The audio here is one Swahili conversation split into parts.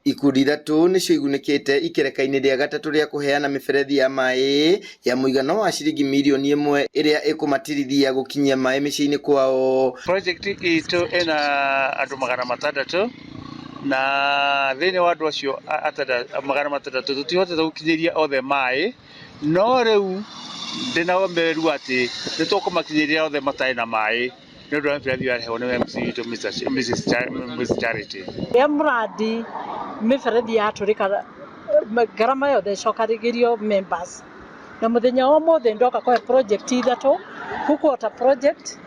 Ikundi ithatu nicio igunĩkĩte ikereka-inĩ rĩa gatatũ rĩa kũheana mĩberethi ya maĩ ya mũigana wa ciringi mirioni 1 ĩrĩa ĩkũmatirithia gũkinyia maĩ mĩciĩ-inĩ kwao. Project itũ ĩna andũ 600 na thĩinĩ wa andũ acio 600 tũtihotete gũkinyĩria othe maĩ, no rĩu ndĩna ũmereru atĩ nĩ tũkũmakinyĩria othe matarĩ na maĩ nĩ ũndũ wa mĩberethi yarehwo nĩ MC witũ Mrs Charity. Ya mradi mĩberethi yatũrĩka ngarama yothe ĩcokanĩrĩirio members, na mũthenya wa ũmũthĩ ndoka kũhe project ithatũ, Kuku Water Project,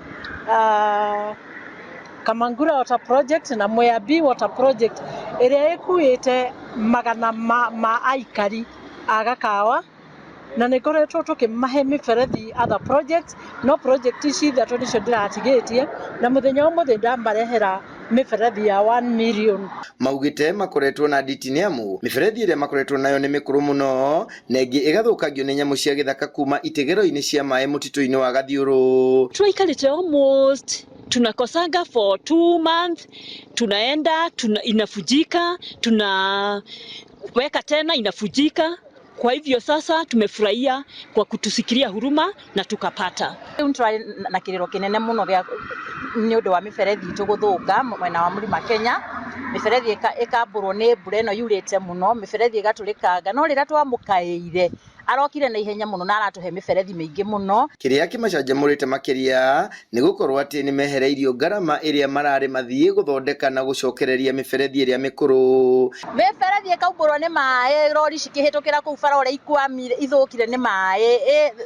Kamangura Water Project na Mwea B Water Project ĩrĩa ĩkuĩte magana ma aikari a Gakawa, na nĩ ngoretwo tũkĩmahe mĩberethi other projects, no project ici ithatũ nĩcio ndĩratigĩtie, na mũthenya wa ũmũthĩ ndamarehera mĩberethi ya 1 million. Maugĩte makoretwo na nditi nĩ amu mĩberethi ĩrĩa makoretwo nayo nĩ mĩkũrũ mũno na ĩngĩ ĩgathũkagio nĩ nyamũ cia gĩthaka kuma itegero-inĩ cia maĩ mũtitũ-inĩ wa Gathiũrũ. Tuikarĩte almost tunakosanga for 2 months, tunaenda inafujika, tunaweka tena inafujika. Kwa hivyo sasa tumefurahia kwa kutusikilia huruma na tukapata. Tũrarĩ na kĩrĩro kĩnene mũno gĩa nĩ ũndũ wa mĩberethi itũ gũthũka mwena wa mũrima Kenya. Mĩberethi ĩkambũrwo nĩ mbura ĩno yurĩte mũno, mĩberethi ĩgatũrĩkanga, no rĩrĩa twamũkaĩire arokire na ihenya mũno na aratũhe mĩberethi mĩingĩ mũno. Kĩrĩa kĩmacanjamũrĩte makĩria nĩ gũkorwo atĩ nĩ mehereirio ngarama ĩrĩa mararĩ mathiĩ gũthondeka na gũcokereria mĩberethi ĩrĩa mĩkũrũ. Mĩberethi ĩkaumbũrwo nĩ maĩ, rori cikĩhĩtũkĩra kũu bara ũrĩa ikwamire ithũkire nĩ maĩ,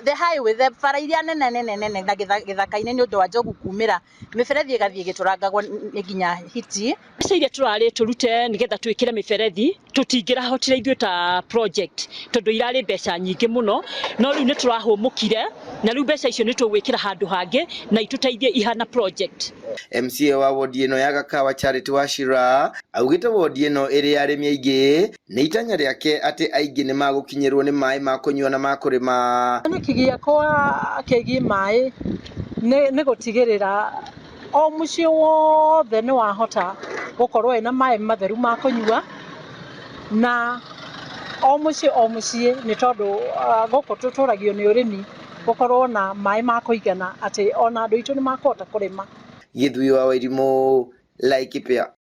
the highway, the bara iria nene na gĩthaka-inĩ nĩ ũndũ wa njogu kumĩra, mĩberethi ĩgathiĩ ĩgĩtũrangagwo nginya hiti. Mbeca iria tũrarĩ tũrute nĩgetha twĩkĩre mĩberethi tũtingĩrahotire ithuĩ ta project tondũ irarĩ mbeca nyingĩ mũno, no rĩu nĩ tũrahũmũkire na rĩu mbeca icio nĩ tũgwĩkĩra handũ hangĩ na itũteithie ihana project. MCA wa wodi ĩno ya Gakawa Charity Wachira augĩte wodi ĩno ĩrĩ ya arĩmi aingĩ nĩ itanya rĩake atĩ aingĩ nĩ magũkinyĩrwo nĩ maĩ ma kũnyua na ma kũrĩma. Kĩoneki gĩakwa kĩgiĩ maĩ nĩ gũtigĩrĩra o mũciĩ wothe nĩ wahota gũkorwo wĩna maĩ matheru ma kũnyua, na o mũciĩ nĩ tondũ gũkũ tũtũragio nĩ ũrĩmi gũkorwo na maĩ ma kũigana atĩ ona andũ aitũ nĩ makũhota kũrĩma. Gĩthui wa Wairimũ, Laikipia.